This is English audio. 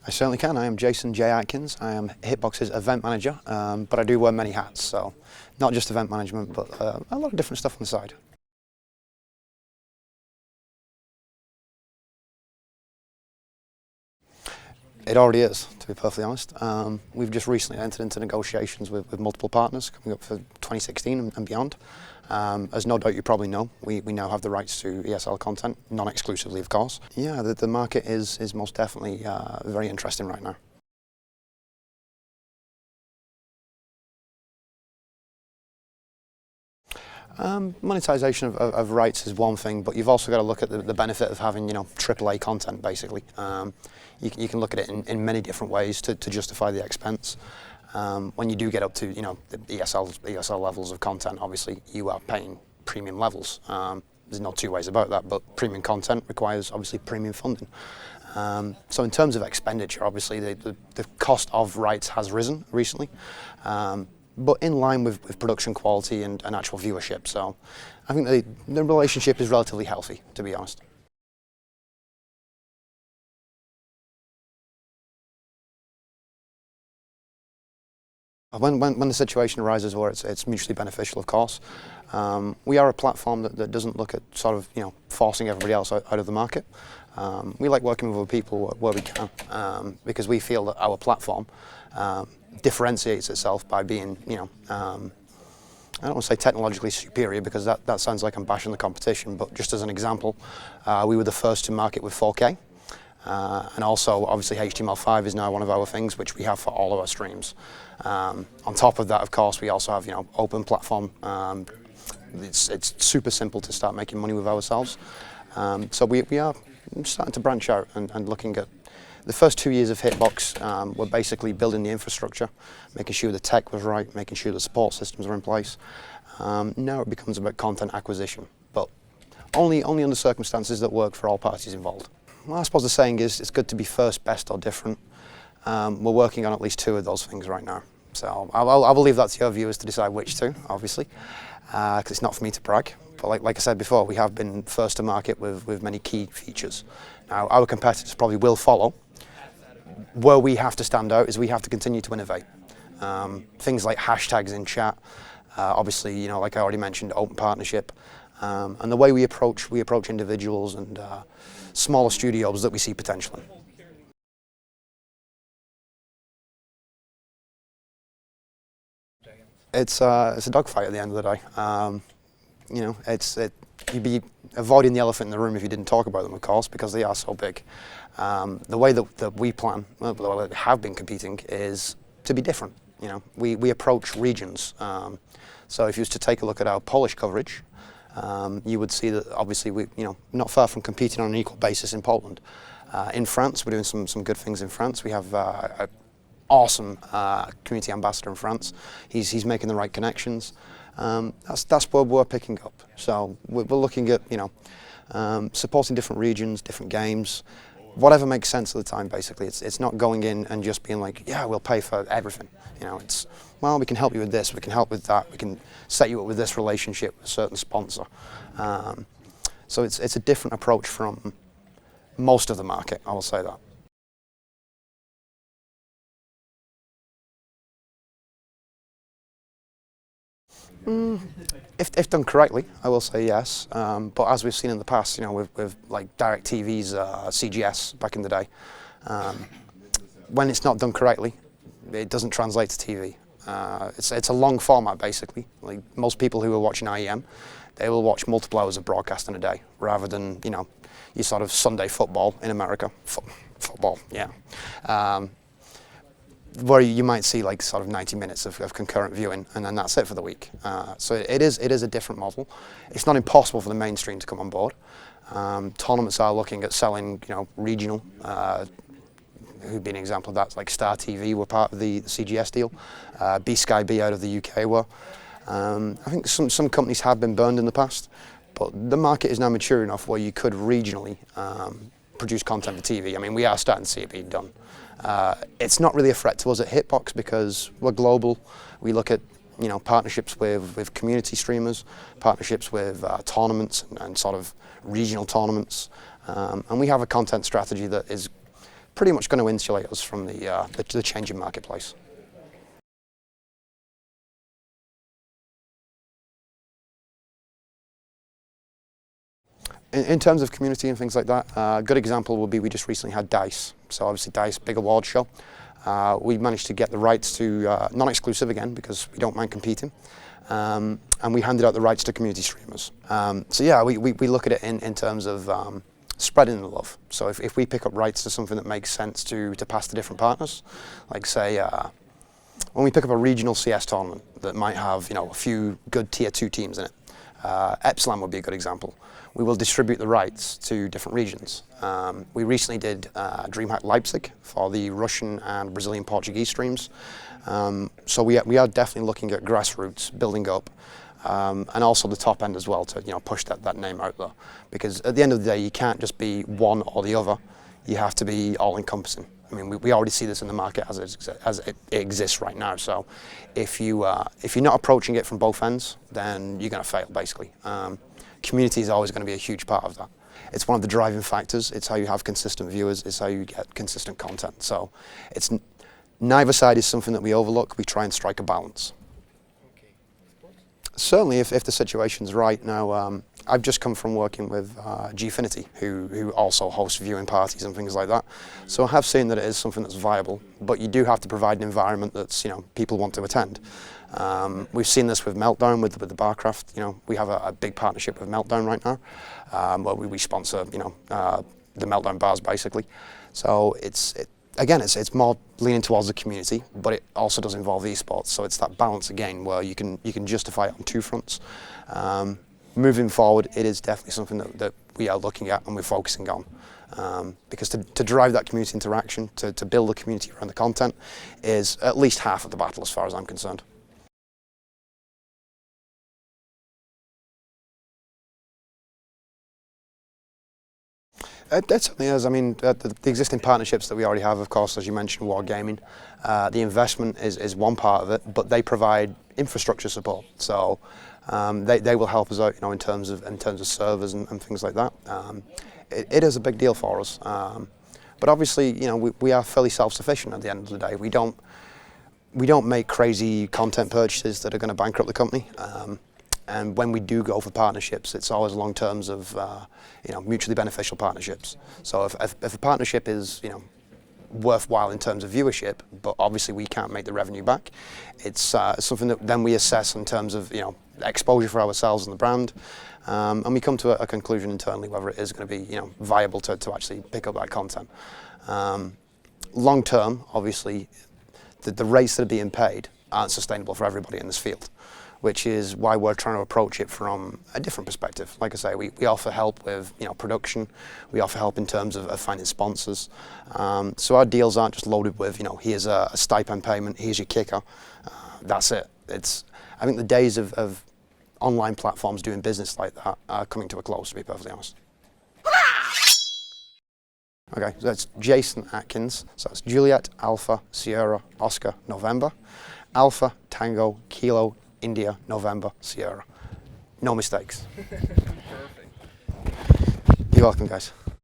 I certainly can. I am Jason Atkins. I am Hitbox's event manager, but I do wear many hats, so not just event management, but a lot of different stuff on the side. It already is, to be perfectly honest. We've just recently entered into negotiations with multiple partners coming up for 2016 and beyond. As no doubt you probably know, we now have the rights to ESL content, non-exclusively of course. Yeah, the market is most definitely very interesting right now. Monetization of rights is one thing, but you've also got to look at the benefit of having, AAA content, basically. You can look at it in many different ways to justify the expense. When you do get up to, the ESL levels of content, obviously you are paying premium levels. There's no two ways about that, but premium content requires, obviously, premium funding. So in terms of expenditure, obviously the cost of rights has risen recently. But in line with production quality and actual viewership. So I think the relationship is relatively healthy, to be honest. When the situation arises where it's mutually beneficial, of course, we are a platform that doesn't look at sort of forcing everybody else out of the market. We like working with other people where we can, because we feel that our platform differentiates itself by being, I don't want to say technologically superior because that sounds like I'm bashing the competition, but just as an example, we were the first to market with 4K. And also, obviously, HTML5 is now one of our things, which we have for all of our streams. On top of that, of course, we also have, open platform. It's super simple to start making money with ourselves. So we are starting to branch out and looking at the first 2 years of Hitbox. We're basically building the infrastructure, making sure the tech was right, making sure the support systems are in place. Now it becomes about content acquisition, but only under circumstances that work for all parties involved. Well, I suppose the saying is it's good to be first, best, or different. We're working on at least 2 of those things right now. So I will leave that to your viewers to decide which 2, obviously, because it's not for me to brag. But like I said before, we have been first to market with many key features. Now, our competitors probably will follow. Where we have to stand out is we have to continue to innovate. Things like hashtags in chat, obviously, like I already mentioned, open partnership, and the way we approach individuals and smaller studios that we see potential in. It's a dogfight at the end of the day. You'd be avoiding the elephant in the room if you didn't talk about them, of course, because they are so big. The way that we plan, the way that we have been competing, is to be different. We approach regions. So if you was to take a look at our Polish coverage, you would see that obviously we, not far from competing on an equal basis in Poland. In France, we're doing some good things in France. We have an awesome community ambassador in France. He's making the right connections. That's where we're picking up. So we're looking at supporting different regions, different games, whatever makes sense at the time. Basically, it's not going in and just being like, yeah, we'll pay for everything. It's, well, we can help you with this, we can help with that, we can set you up with this relationship with a certain sponsor. So it's a different approach from most of the market, I will say that. If done correctly, I will say yes. But as we've seen in the past, with like DirecTV's CGS back in the day, when it's not done correctly, it doesn't translate to TV. It's a long format basically. Like most people who are watching IEM, they will watch multiple hours of broadcast in a day, rather than your sort of Sunday football in America. Football, yeah. Where you might see like sort of 90 minutes of concurrent viewing, and then that's it for the week. So it is a different model. It's not impossible for the mainstream to come on board. Tournaments are looking at selling, regional. Who'd be an example of that? Like Star TV were part of the CGS deal. Sky B out of the UK were. I think some companies have been burned in the past, but the market is now mature enough where you could regionally produce content for TV. I mean, we are starting to see it being done. It's not really a threat to us at Hitbox because we're global. We look at partnerships with community streamers, partnerships with tournaments and sort of regional tournaments, and we have a content strategy that is pretty much going to insulate us from the changing marketplace. In terms of community and things like that, a good example would be we just recently had DICE. So obviously DICE, big award show. We managed to get the rights to, non-exclusive again, because we don't mind competing. And we handed out the rights to community streamers. So yeah, we look at it in terms of spreading the love. So if we pick up rights to something that makes sense to pass to different partners, like say, when we pick up a regional CS tournament that might have, a few good tier 2 teams in it, Epsilon would be a good example. We will distribute the rights to different regions. We recently did DreamHack Leipzig for the Russian and Brazilian Portuguese streams. So we are definitely looking at grassroots, building up, and also the top end as well to push that name out there. Because at the end of the day, you can't just be one or the other. You have to be all-encompassing. I mean, we already see this in the market as it exists right now. So if you're not approaching it from both ends, then you're going to fail, basically. Community is always going to be a huge part of that. It's one of the driving factors. It's how you have consistent viewers. It's how you get consistent content. So it's neither side is something that we overlook. We try and strike a balance. Okay. Certainly, if the situation's right. Now, I've just come from working with Gfinity, who also hosts viewing parties and things like that. So I have seen that it is something that's viable, but you do have to provide an environment that's people want to attend. We've seen this with Meltdown, with the Barcraft. We have a big partnership with Meltdown right now, where we sponsor the Meltdown bars basically. So it's more leaning towards the community, but it also does involve esports. So it's that balance again where you can justify it on two fronts. Moving forward, it is definitely something that we are looking at and we're focusing on. Because to drive that community interaction, to build a community around the content, is at least half of the battle as far as I'm concerned. It certainly is. I mean, the existing partnerships that we already have, of course, as you mentioned, Wargaming, the investment is one part of it, but they provide infrastructure support. So they will help us out, in terms of servers and things like that. It is a big deal for us. But obviously, we are fairly self-sufficient at the end of the day. We don't make crazy content purchases that are going to bankrupt the company. And when we do go for partnerships, it's always along terms of mutually beneficial partnerships. So if a partnership is worthwhile in terms of viewership, but obviously we can't make the revenue back, it's something that then we assess in terms of exposure for ourselves and the brand, and we come to a conclusion internally whether it is going to be viable to actually pick up that content. Long term, obviously, the rates that are being paid aren't sustainable for everybody in this field, which is why we're trying to approach it from a different perspective. Like I say, we offer help with production, we offer help in terms of finding sponsors. So our deals aren't just loaded with here's a stipend payment, here's your kicker, that's it. I think the days of online platforms doing business like that are coming to a close, to be perfectly honest. Okay, so that's Jason Atkins. So it's Juliet, Alpha, Sierra, Oscar, November. Alpha, Tango, Kilo, India, November, Sierra. No mistakes. Perfect. You're welcome, guys.